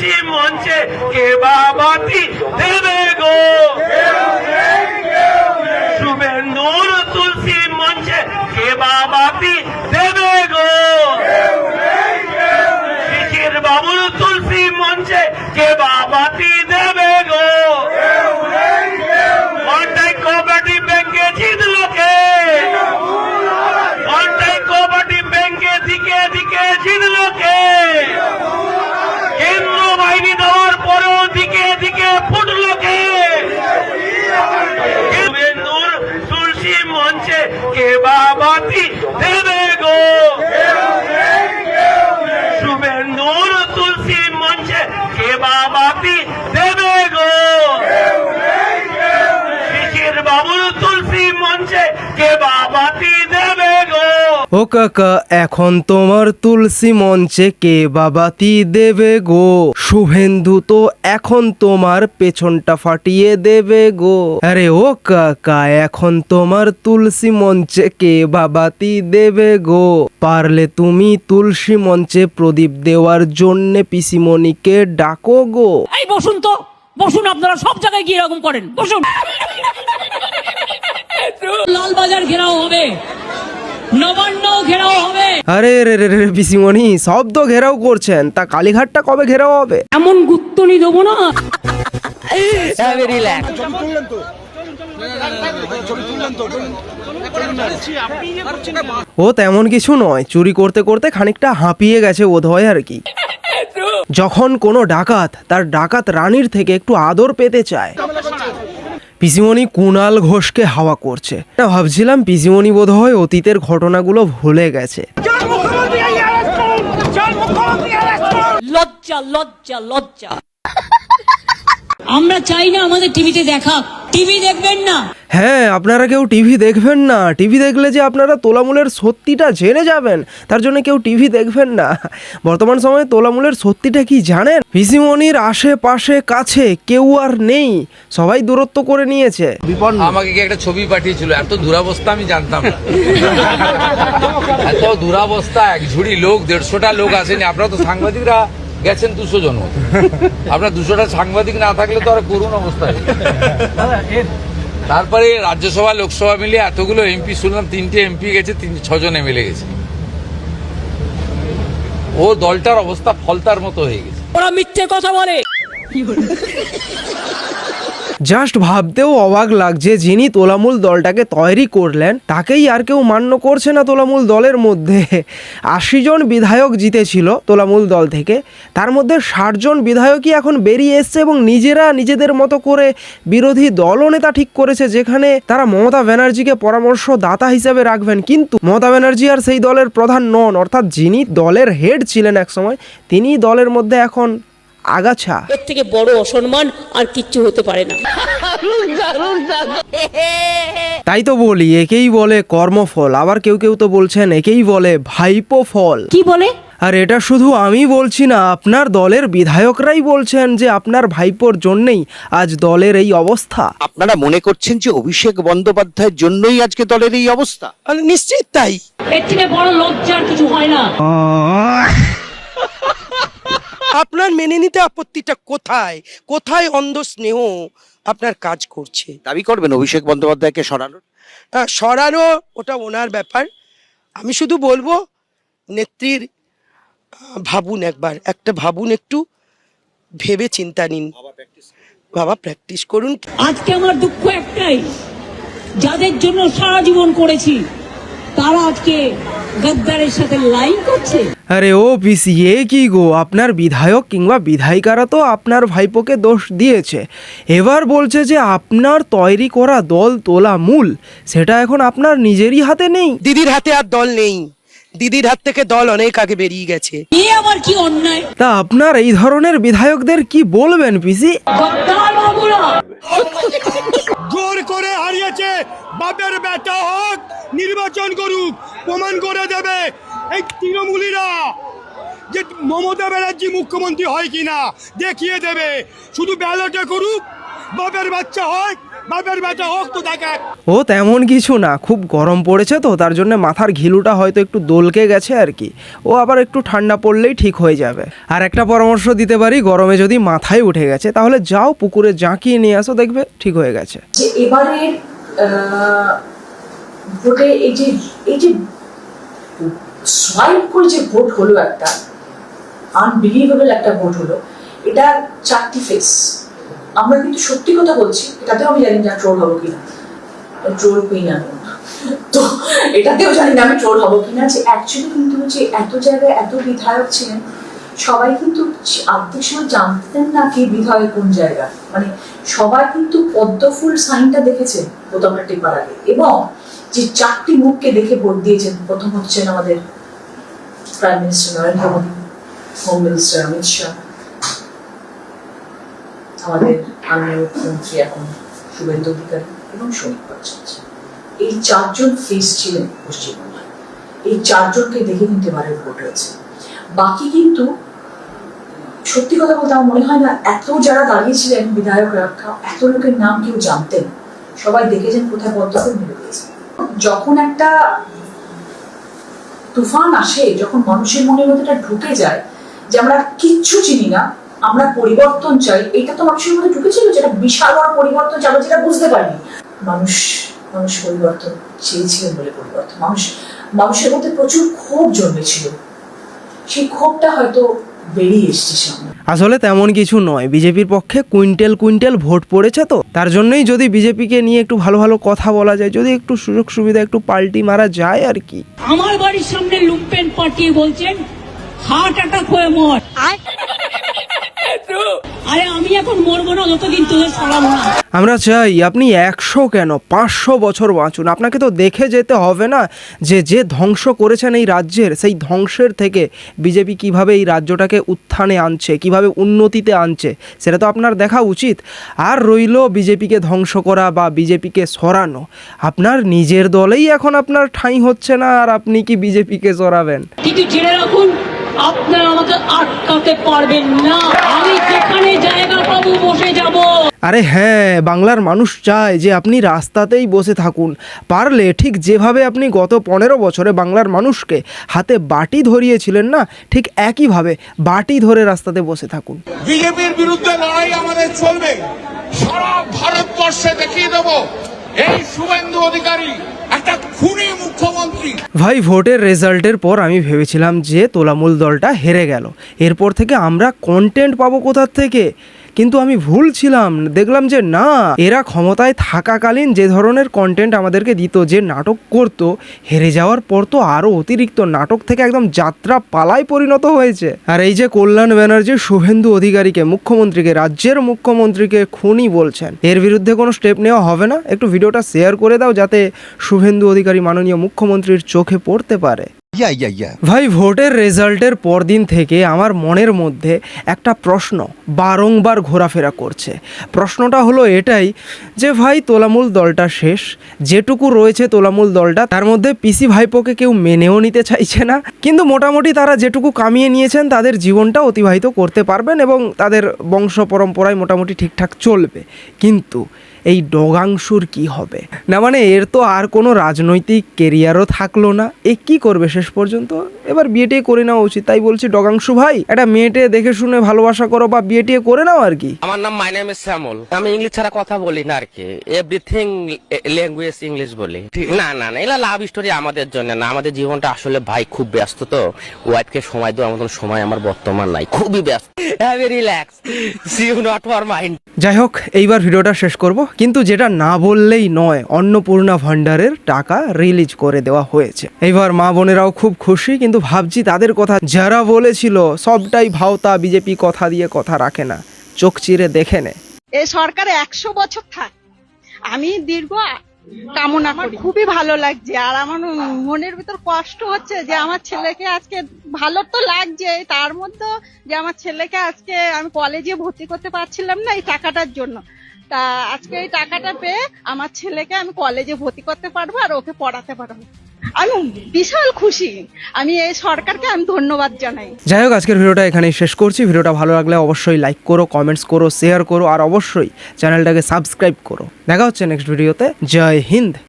তুলসী মঞ্চে কে বাবাতি দেবে গো, শুভেন্দুর তুলসী মঞ্চে কে বাবাতি দেবে গো, শিশির বাবুর তুলসী মঞ্চে কে বাবাতি দেবে গো, কন্টাই কোঅপারেটিভ ব্যাংকে জিতলো কে, কন্টাই কোঅপারেটিভ ব্যাংকে দিকে দিকে জিতলো কে, কেন্দ্র বাহিনী দেওয়ার পরেও দিকে দিকে ফুটলো কে, শুভেন্দুর তুলসী মঞ্চে কে বাবাতি দেবে গো, শুভেন্দুর তুলসী মঞ্চে কে বাবাতি দেবে গো, শিশির বাবুর তুলসী মঞ্চে কে বাবাতি দেবে গো। ও কাকা, এখন তোমার তুলসী মঞ্চে কে বাবাতি দেবে গো, শুভেন্দু তো এখন তোমার পেছনটা ফাটিয়ে দেবে গো। আরে ও কাকা, এখন তোমার তুলসী মঞ্চে কে বাবাতি দেবে গো, পারলে তুমি তুলসী মঞ্চে প্রদীপ দেওয়ার জন্য পিসিমণিকে ডাকো গো। এই বসুন তো, বসুন, আপনারা সব জায়গায় গিয়ে এরকম করেন, বসুন। লালবাজার ঘেরাও হবে, নবান্ন ঘেরাও হবে। আরে রে রে রে পিসিমণি, সব তো ঘেরাও করছেন, তা কালীঘাটটা কবে ঘেরাও হবে? এমন গুত্তনি দেবো না। ও তেমন কিছু নয়, চুরি করতে করতে খানিকটা হাঁপিয়ে গেছে বোধহয় আর কি। যখন কোনো ডাকাত তার ডাকাত রানীর থেকে একটু আদর পেতে চায়, পিসিমণি কুণাল ঘোষকে হাওয়া করছে। না, ভাবছিলাম পিসিমণি বোধহয় অতীতের ঘটনাগুলো ভুলে গেছে। লজ্জা লজ্জা লজ্জা। আমরা চাই না আমাদের টিভিতে দেখা, টিভি দেখবেন না। হ্যাঁ, আপনারা কেউ টিভি দেখবেন না। টিভি দেখলে যে আপনারা তোলামূলের সত্যিটা জেনে যাবেন, তার জন্য কেউ টিভি দেখবেন না। বর্তমান সময়ে তোলামূলের সত্যিটা কি জানেন? পিসিমণির আশেপাশে কাছে কেউ আর নেই, সবাই দূরত্ব করে নিয়েছে। আমাকে কি একটা ছবি পাঠিয়েছিল, এত দুরাবস্থা আমি জানতাম না। এত দুরাবস্থা, এক ঝুড়ি লোক, 150টা লোক আসেনি। আপনারা তো সাংবাদিকরা গেছেন 200 জন, আপনার 200টা সাংবাদিক না থাকলে তো আর করুণ অবস্থা। তারপরে রাজ্যসভা লোকসভা মিলিয়ে এতগুলো এমপি শুনলাম, 3টে এমপি গেছে, 6 জন এমএলএ গেছে। ও দলটার অবস্থা ফলতার মতো হয়ে গেছে। ওরা মিথ্যে কথা বলে। জাস্ট ভাবতেও অবাক লাগছে, যিনি তোলামূল দলটাকে তৈরি করলেন তাকেই আর কেউ মান্য করছে না তোলামূল দলের মধ্যে। 80 জন বিধায়ক জিতেছিল তোলামূল দল থেকে, তার মধ্যে 60 জন বিধায়কই এখন বেরিয়ে এসছে এবং নিজেরা নিজেদের মতো করে বিরোধী দলনেতা ঠিক করেছে, যেখানে তারা মমতা ব্যানার্জিকে পরামর্শদাতা হিসেবে রাখবেন। কিন্তু মমতা ব্যানার্জি আর সেই দলের প্রধান নন, অর্থাৎ যিনি দলের হেড ছিলেন একসময়, তিনি দলের মধ্যে এখন আগাছা। এর থেকে বড় অসম্মান আর কিচ্ছু হতে পারে না। তাই তো বলি, একেই বলে কর্মফল। আবার কেউ কেউ তো বলছেন একেই বলে ভাইপো ফল। কি বলে? আর এটা শুধু আমি বলছি না, আপনার দলের বিধায়করাই বলছেন যে আপনার ভাইপোর জন্যই আজ দলের এই অবস্থা। আপনারা মনে করছেন যে অভিষেক বন্দ্যোপাধ্যায়ের জন্যই আজকে দলের এই অবস্থা? নিশ্চিত তাই। এর থেকে বড় লজ্জার কিছু হয় না। আপনার মেনে নিতে আপত্তিটা কোথায়? কোথায় অন্ধ স্নেহ আপনার কাজ করছে? দাবি করবেন অভিষেক বন্দ্যোপাধ্যায়কে সরানোর? সরানো ওটা ওনার ব্যাপার। আমি শুধু বলবো, নেত্রীর ভাবুন, ভাবুন, একটু ভেবে চিন্তা নিন, বাবা প্র্যাকটিস করুন। আজকে আমার দুঃখ একটাই, যাদের জন্য সারা জীবন করেছি তারা আজকে গদ্দারের সাথে লাইন করছে। আরে ও পিসি, এ কি গো, আপনার বিধায়ক কিংবা বিধায়িকারা তো আপনার ভাইপোকে দোষ দিয়েছে, এবার বলছে যে আপনার তৈরি করা দল তোলামূল সেটা এখন আপনার নিজেরই হাতে নেই। দিদির হাতে আর দল নেই, দিদির হাত থেকে দল অনেক আগে বেরিয়ে গেছে। এ আবার কি অন্যায়? তা আপনার এই ধরনের বিধায়কদের কি বলবেন পিসি? গদ্দার বাবুরা জোর করে হারিয়েছে, বাপের বেটা হোক, নির্বাচন করুক, প্রমাণ করে দেবে এই তৃণমূলীরা যে মমতা ব্যানার্জি মুখ্যমন্ত্রী হয় কিনা, দেখিয়ে দেবে। শুধু ব্যালটে করুক, বাপের বাচ্চা হয়, বাপের বেটা হোক তো দেখে। ও তেমন কিছু না, খুব গরম পড়েছে তো তার জন্য মাথার ঘিলুটা হয়তো একটু দোলকে গেছে আর কি। ও আবার একটু ঠান্ডা পড়লেই ঠিক হয়ে যাবে। আর একটা পরামর্শ দিতে পারি, গরমে যদি মাথায় উঠে গেছে তাহলে যাও পুকুরে জাঁকিয়ে নিয়ে আসো, দেখবে ঠিক হয়ে গেছে। যে এবারের ভোটে এই যে সোয়াইপ করে যে ভোট হলো, একটা আনবিলিভেবল একটা ভোট হলো, এটা 4টি ফেস। আমরা কিন্তু সত্যি কথা বলছি, এটাতেও আমি জানি না ট্রোল হবো কিনা, ট্রোল কুইন আমি, তো এটাতেও জানি না আমি ট্রোল হবো কিনা, যে অ্যাকচুয়ালি কিন্তু যে এত জায়গায় এত বিধায়ক ছিলেন, সবাই কিন্তু আর্ধেক সময় জানতেন না কি বিধায়ক কোন জায়গা, মানে সবাই কিন্তু পদ্মফুল সাইনটা দেখেছেন বোতামটা টেপার আগে, এবং যে 4টি মুখকে দেখে ভোট দিয়েছেন। প্রথম হচ্ছেন আমাদের prime minister Narendra Modi, home minister Amit Shah, আমাদের মাননীয় মুখ্যমন্ত্রী এখন শুভেন্দু অধিকারী এবং শোনিক ভট্টাচার্য। এই 4 জন ফেস ছিলেন পশ্চিমবঙ্গে, এই 4 জনকে দেখে কিন্তু এবারের ভোট হয়েছে। বাকি কিন্তু সত্যি কথা বলতে আমার মনে হয় না এত যারা দাঁড়িয়েছিলেন বিধায়করা, এত লোকের নাম কেউ জানতেন। সবাই দেখেছেন কোথায় পদ্মফুল মিলে গিয়েছে। যখন একটা তুফান আসে, যখন মানুষের মনের মধ্যে এটা ঢুকে যায় যে আমরা কিচ্ছু চিনি না, আমরা পরিবর্তন চাই, এটা তো মানুষের মধ্যে ঢুকেছিল, যেটা বিশাল বড় পরিবর্তন চাই, যেটা বুঝতে পারিনি। মানুষ পরিবর্তন চেয়েছিলেন বলে পরিবর্তন, মানুষের মধ্যে প্রচুর ক্ষোভ জন্মেছিল, সেই ক্ষোভটা হয়তো বেরিয়ে এসছে সামনে। আসলে তেমন কিছু নয়, বিজেপির পক্ষে কুইন্টাল কুইন্টাল ভোট পড়েছে, তো তার জন্যই যদি বিজেপিকে নিয়ে একটু ভালো ভালো কথা বলা যায়, যদি একটু সুযোগ সুবিধা একটু পাল্টি মারা যায় আর কি। আমার বাড়ির সামনে লুম্পেন পাঠিয়ে বলছেন হার্ট অ্যাটাক হয়ে মর। আরে আমি এখন মরবো না যতদিন তোদের সরাবো না। আমরা চাই আপনি 100 কেন 500 বছর বাঁচুন, আপনাকে তো দেখে যেতে হবে না যে ধ্বংস করেছেন এই রাজ্যের, সেই ধ্বংসের থেকে বিজেপি কিভাবে এই রাজ্যটাকে উত্থানে আনছে, কিভাবে উন্নতিতে আনছে, সেটা তো আপনার দেখা উচিত। আর রইল বিজেপিকে ধ্বংস করা বা বিজেপিকে সরানো, আপনার নিজের দলেই এখন আপনার ঠাঁই হচ্ছে না, আর আপনি কি বিজেপিকে সরাবেন? কিন্তু জেনে রাখুন, আপনারা আমাকে আটকাতে পারবেন না, আমি যেখানে জায়গা পাবো বসে যাব। আরে হ্যাঁ, বাংলার মানুষ চায় যে আপনি রাস্তাতেই বসে থাকুন, পারলে ঠিক যেভাবে আপনি গত 15 বছরে বাংলার মানুষকে হাতে বাটি ধরিয়েছিলেন না, ঠিক একইভাবে বাটি ধরে রাস্তাতে বসে থাকুন। বিজেপির বিরুদ্ধে লড়াই আমাদের চলবে, সারা ভারতবর্ষে দেখিয়ে দেব এই শুভেন্দু অধিকারী একটা খুনি মুখ্যমন্ত্রী। ভাই, ভোটের রেজাল্টের পর আমি ভেবেছিলাম যে তোলামূল দলটা হেরে গেল, এরপর থেকে আমরা কন্টেন্ট পাবো কোথা থেকে, কিন্তু আমি ভুল ছিলাম। দেখলাম যে না, এরা ক্ষমতায় থাকাকালীন যে ধরনের কন্টেন্ট আমাদেরকে দিত, যে নাটক করত, হেরে যাওয়ার পর তো আরও অতিরিক্ত নাটক থেকে একদম যাত্রা পালায় পরিণত হয়েছে। আর এই যে কল্যাণ ব্যানার্জি শুভেন্দু অধিকারীকে, মুখ্যমন্ত্রীকে, রাজ্যের মুখ্যমন্ত্রীকে খুনি বলছেন, এর বিরুদ্ধে কোনো স্টেপ নেওয়া হবে না? একটু ভিডিওটা শেয়ার করে দাও যাতে শুভেন্দু অধিকারী মাননীয় মুখ্যমন্ত্রীর চোখে পড়তে পারে। ভাই, ভোটের রেজাল্টের পরদিন থেকে আমার মনের মধ্যে একটা প্রশ্ন বারংবার ঘোরাফেরা করছে। প্রশ্নটা হলো এটাই যে ভাই, তোলামূল দলটা শেষ, যেটুকু রয়েছে তোলামূল দলটা, তার মধ্যে পিসি ভাইপোকে কেউ মেনেও নিতে চাইছে না, কিন্তু মোটামুটি তারা যেটুকু কামিয়ে নিয়েছেন তাদের জীবনটা অতিবাহিত করতে পারবেন এবং তাদের বংশ পরম্পরায় মোটামুটি ঠিকঠাক চলবে। কিন্তু এই ডগাংশুর কি হবে? না মানে এর তো আর কোনো রাজনৈতিক কেরিয়ারও থাকলো না, এ কি করবে শেষ পর্যন্ত? এবার বিয়ে করে নেওয়া উচিত। তাই বলছি ডগাংশু ভাই, একটা মেয়েটে দেখে শুনে ভালোবাসা করো বা বিয়ে করে নাও আর কি। আমার নাম মাই নেম ইজ শ্যামল, আমি ইংলিশ ছাড়া কথা বলি না আর কি, এভরিথিং ল্যাঙ্গুয়েজ ইংলিশ বলি। না না না, এগুলা লাভ স্টোরি আমাদের জন্য না, আমাদের জীবনটা আসলে ভাই খুব ব্যস্ত, তো ওয়াইফকে সময় দেওয়ার মতন সময় আমার বর্তমান নাই, খুবই ব্যস্ত। Heavy relax, see you not for mind. যাই হোক, এইবার ভিডিওটা শেষ করব, কিন্তু যেটা না বললেই নয়, অন্নপূর্ণা ভান্ডারের টাকা রিলিজ করে দেওয়া হয়েছে। এইবার মা বোনেরাও খুব খুশি, কিন্তু ভাবছি তাদের কথা যারা বলেছিল সবটাই ভাওতা, বিজেপি কথা দিয়ে কথা রাখে না, চোখ চিরে দেখে নে। এই সরকার 100 বছর থাক, আমি দীর্ঘ কামনা করি। খুবই ভালো লাগছে, আর আমার মনের ভিতর কষ্ট হচ্ছে যে আমার ছেলেকে আজকে, ভালো তো লাগছে তার মধ্যে যে আমার ছেলেকে আজকে আমি কলেজে ভর্তি করতে পারছিলাম না এই টাকাটার জন্য, তা আজকে এই টাকাটা পেয়ে আমার ছেলেকে আমি কলেজে ভর্তি করতে পারবো আর ওকে পড়াতে পারবো। আমি বিশাল খুশি। আমি এই সরকারকে আমি ধন্যবাদ জানাই। যাই হোক, আজকের ভিডিওটা এখানেই শেষ করছি। ভিডিওটা ভালো লাগলে অবশ্যই লাইক করো, কমেন্টস করো, শেয়ার করো, আর অবশ্যই চ্যানেলটাকে সাবস্ক্রাইব করো। দেখা হচ্ছে নেক্সট ভিডিওতে। জয় হিন্দ।